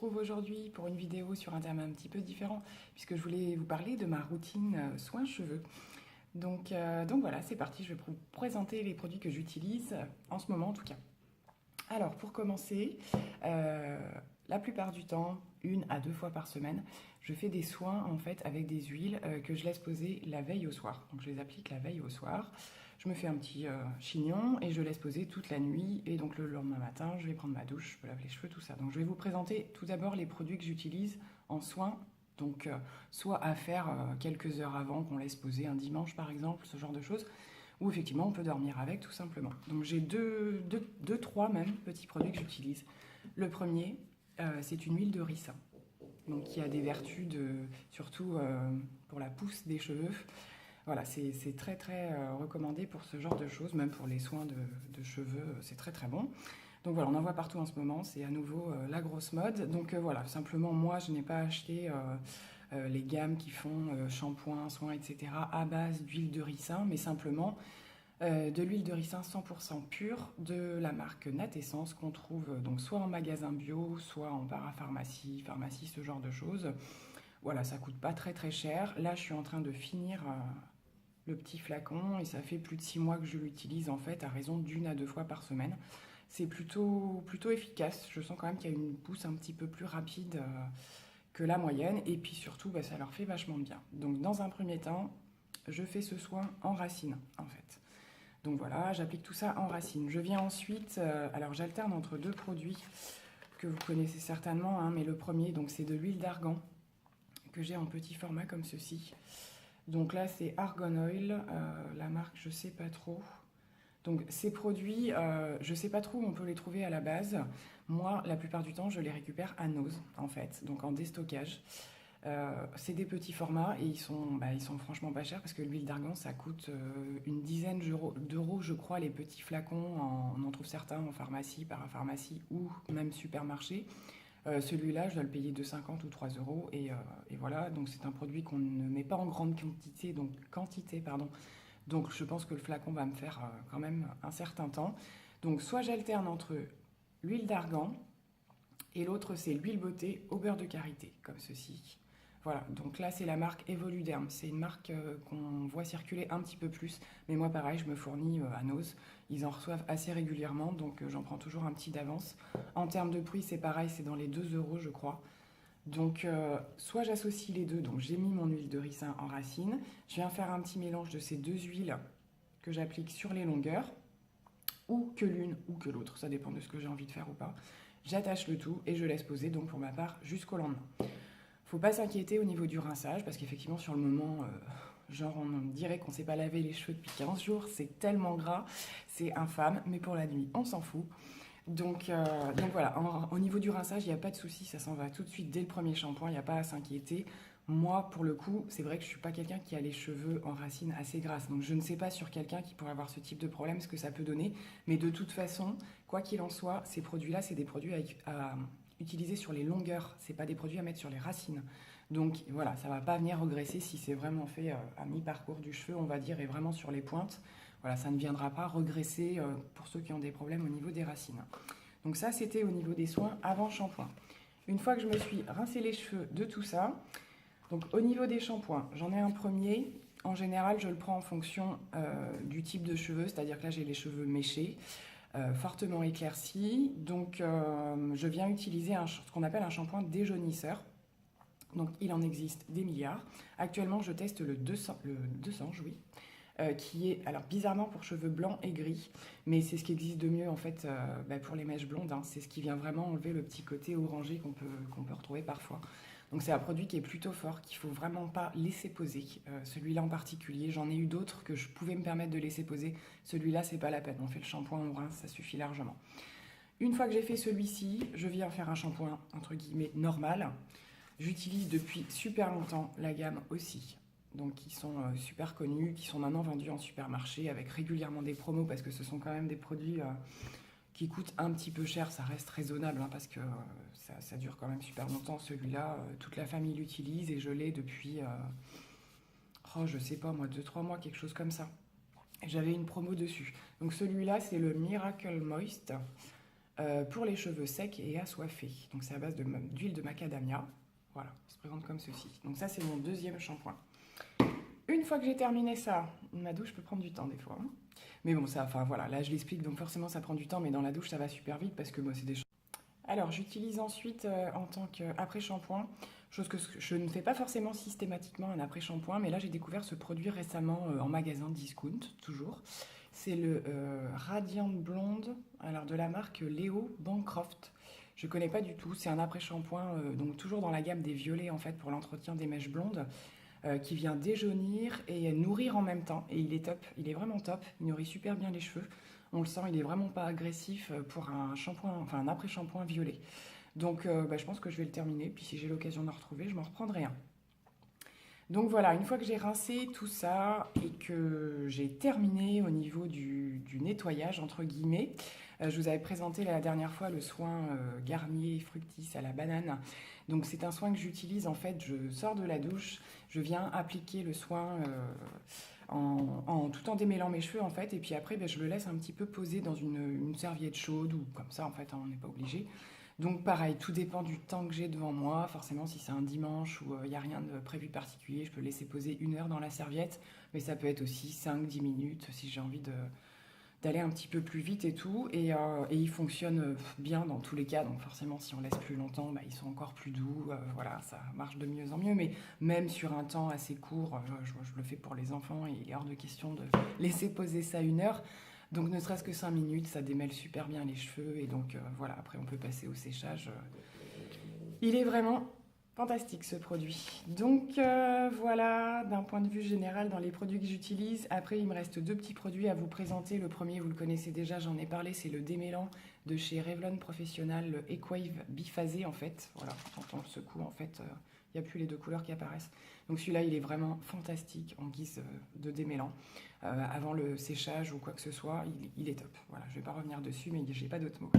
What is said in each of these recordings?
retrouve aujourd'hui pour une vidéo sur un thème un petit peu différent, puisque je voulais vous parler de ma routine soins cheveux. Donc voilà, c'est parti, je vais vous présenter les produits que j'utilise en ce moment en tout cas. Alors pour commencer, euh, la plupart du temps, 1 à 2 fois par semaine, je fais des soins en fait avec des huiles que je laisse poser la veille au soir. Donc je les applique la veille au soir. Je me fais un petit chignon et je laisse poser toute la nuit. Et donc le lendemain matin, je vais prendre ma douche, je peux laver les cheveux, tout ça. Donc je vais vous présenter tout d'abord les produits que j'utilise en soins. Donc soit à faire quelques heures avant qu'on laisse poser un dimanche par exemple, ce genre de choses. Ou effectivement on peut dormir avec tout simplement. Donc j'ai trois même petits produits que j'utilise. Le premier, c'est une huile de ricin. Donc qui a des vertus surtout pour la pousse des cheveux. Voilà, c'est très très recommandé pour ce genre de choses, même pour les soins de cheveux, c'est très très bon. Donc voilà, on en voit partout en ce moment, c'est à nouveau la grosse mode. Donc voilà, simplement moi je n'ai pas acheté les gammes qui font shampoing, soins, etc. à base d'huile de ricin, mais simplement de l'huile de ricin 100% pure de la marque Natessence qu'on trouve donc soit en magasin bio, soit en parapharmacie, pharmacie, ce genre de choses. Voilà, ça coûte pas très très cher. Là, je suis en train de finir le petit flacon et ça fait plus de 6 mois que je l'utilise en fait à raison d'1 à 2 fois par semaine. C'est plutôt efficace. Je sens quand même qu'il y a une pousse un petit peu plus rapide que la moyenne et puis surtout bah, ça leur fait vachement bien. Donc dans un premier temps, je fais ce soin en racine en fait. Donc voilà, j'applique tout ça en racine. Je viens ensuite, alors j'alterne entre deux produits que vous connaissez certainement, hein, mais le premier donc c'est de l'huile d'argan que j'ai en petit format comme ceci. Donc là, c'est Argan Oil, la marque, je sais pas trop. Donc ces produits, je sais pas trop où on peut les trouver à la base. Moi, la plupart du temps, je les récupère à Nose, en fait, donc en déstockage. C'est des petits formats et ils sont franchement pas chers parce que l'huile d'argan, ça coûte une dizaine d'euros, je crois, les petits flacons. On en trouve certains en pharmacie, parapharmacie ou même supermarché. Celui-là, je dois le payer 2,50 ou 3 euros. Et voilà, donc c'est un produit qu'on ne met pas en grande quantité, pardon. Donc je pense que le flacon va me faire quand même un certain temps. Donc soit j'alterne entre l'huile d'argan et l'autre c'est l'huile beauté au beurre de karité, comme ceci. Voilà, donc là c'est la marque Evoluderm. C'est une marque qu'on voit circuler un petit peu plus. Mais moi pareil, je me fournis à Nose. Ils en reçoivent assez régulièrement, donc j'en prends toujours un petit d'avance. En termes de prix, c'est pareil, c'est dans les 2 euros je crois. Donc soit j'associe les deux, donc j'ai mis mon huile de ricin en racine. Je viens faire un petit mélange de ces deux huiles que j'applique sur les longueurs. Ou que l'une ou que l'autre, ça dépend de ce que j'ai envie de faire ou pas. J'attache le tout et je laisse poser donc pour ma part jusqu'au lendemain. Faut pas s'inquiéter au niveau du rinçage parce qu'effectivement sur le moment, genre on dirait qu'on s'est pas lavé les cheveux depuis 15 jours, c'est tellement gras, c'est infâme, mais pour la nuit on s'en fout. Donc voilà, au niveau du rinçage, il n'y a pas de souci, ça s'en va tout de suite dès le premier shampoing, il n'y a pas à s'inquiéter. Moi, pour le coup, c'est vrai que je ne suis pas quelqu'un qui a les cheveux en racines assez grasses, donc je ne sais pas sur quelqu'un qui pourrait avoir ce type de problème ce que ça peut donner, mais de toute façon, quoi qu'il en soit, ces produits-là, c'est des produits à utiliser sur les longueurs, c'est pas des produits à mettre sur les racines. Donc voilà, ça va pas venir regresser si c'est vraiment fait à mi-parcours du cheveu, on va dire, et vraiment sur les pointes. Voilà, ça ne viendra pas regresser pour ceux qui ont des problèmes au niveau des racines. Donc ça, c'était au niveau des soins avant shampoing. Une fois que je me suis rincé les cheveux de tout ça, donc au niveau des shampoings, j'en ai un premier. En général, je le prends en fonction du type de cheveux, c'est-à-dire que là, j'ai les cheveux méchés, fortement éclaircis. Donc je viens utiliser ce qu'on appelle un shampoing déjaunisseur. Donc il en existe des milliards. Actuellement, je teste le 200, oui, qui est alors bizarrement pour cheveux blancs et gris, mais c'est ce qui existe de mieux en fait pour les mèches blondes. Hein. C'est ce qui vient vraiment enlever le petit côté orangé qu'on peut retrouver parfois. Donc c'est un produit qui est plutôt fort, qu'il ne faut vraiment pas laisser poser. Celui-là en particulier, j'en ai eu d'autres que je pouvais me permettre de laisser poser. Celui-là, c'est pas la peine. On fait le shampoing, on rince, ça suffit largement. Une fois que j'ai fait celui-ci, je viens faire un shampoing entre guillemets normal. J'utilise depuis super longtemps la gamme aussi. Donc qui sont super connus, qui sont maintenant vendus en supermarché avec régulièrement des promos parce que ce sont quand même des produits qui coûtent un petit peu cher, ça reste raisonnable hein, parce que ça dure quand même super longtemps. Celui-là, toute la famille l'utilise et je l'ai depuis, je sais pas moi, 2-3 mois, quelque chose comme ça. J'avais une promo dessus. Donc celui-là, c'est le Miracle Moist. pour les cheveux secs et assoiffés. Donc c'est à base d'huile de macadamia. Voilà, il se présente comme ceci. Donc ça, c'est mon deuxième shampoing. Une fois que j'ai terminé ça, ma douche peut prendre du temps des fois, hein. Mais bon, ça, enfin voilà, là je l'explique, donc forcément ça prend du temps, mais dans la douche ça va super vite parce que moi c'est des... Alors j'utilise ensuite en tant qu'après-shampoing, chose que je ne fais pas forcément systématiquement un après-shampoing, mais là j'ai découvert ce produit récemment en magasin discount, toujours. C'est le Radiant Blonde, alors de la marque Léo Bancroft. Je connais pas du tout, c'est un après-shampoing, donc toujours dans la gamme des violets en fait pour l'entretien des mèches blondes, qui vient déjaunir et nourrir en même temps. Et il est top, il est vraiment top, il nourrit super bien les cheveux. On le sent, il est vraiment pas agressif pour un shampoing, enfin un après-shampoing violet. Donc je pense que je vais le terminer, puis si j'ai l'occasion de le retrouver, je m'en reprendrai un. Donc voilà, une fois que j'ai rincé tout ça et que j'ai terminé au niveau du nettoyage, entre guillemets, je vous avais présenté la dernière fois le soin Garnier Fructis à la banane. Donc c'est un soin que j'utilise en fait, je sors de la douche, je viens appliquer le soin tout en démêlant mes cheveux en fait, et puis après je le laisse un petit peu poser dans une serviette chaude ou comme ça en fait, hein, on n'est pas obligé. Donc pareil, tout dépend du temps que j'ai devant moi. Forcément, si c'est un dimanche où il n'y a rien de prévu particulier, je peux laisser poser 1 heure dans la serviette. Mais ça peut être aussi 5-10 minutes si j'ai envie d'aller un petit peu plus vite et tout. Et il fonctionne bien dans tous les cas. Donc forcément, si on laisse plus longtemps, ils sont encore plus doux. Voilà, ça marche de mieux en mieux. Mais même sur un temps assez court, je le fais pour les enfants et il est hors de question de laisser poser ça 1 heure. Donc ne serait-ce que 5 minutes, ça démêle super bien les cheveux et donc voilà, après on peut passer au séchage. Il est vraiment fantastique ce produit. Donc voilà, d'un point de vue général dans les produits que j'utilise. Après il me reste 2 petits produits à vous présenter. Le premier vous le connaissez déjà, j'en ai parlé, c'est le démêlant de chez Revlon Professional, le Equave biphasé en fait. Voilà, quand on le secoue en fait, il n'y a plus les 2 couleurs qui apparaissent. Donc celui-là, il est vraiment fantastique en guise de démêlant. Avant le séchage ou quoi que ce soit, il est top. Voilà, je ne vais pas revenir dessus, mais j'ai pas d'autres mots.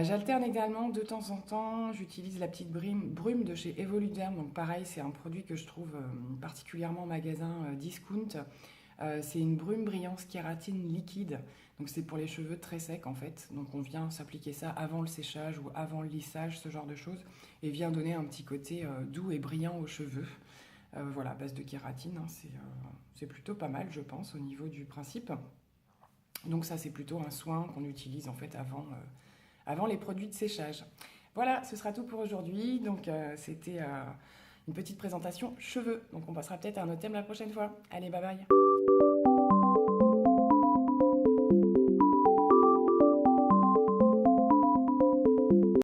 J'alterne également de temps en temps, j'utilise la petite brume de chez Evoluderm. Donc pareil, c'est un produit que je trouve particulièrement en magasin discount. C'est une brume brillance kératine liquide. Donc c'est pour les cheveux très secs en fait. Donc on vient s'appliquer ça avant le séchage ou avant le lissage, ce genre de choses. Et vient donner un petit côté doux et brillant aux cheveux. Voilà, à base de kératine, hein, c'est plutôt pas mal, je pense, au niveau du principe. Donc ça, c'est plutôt un soin qu'on utilise en fait avant les produits de séchage. Voilà, ce sera tout pour aujourd'hui. Donc c'était une petite présentation cheveux. Donc on passera peut-être à un autre thème la prochaine fois. Allez, bye bye.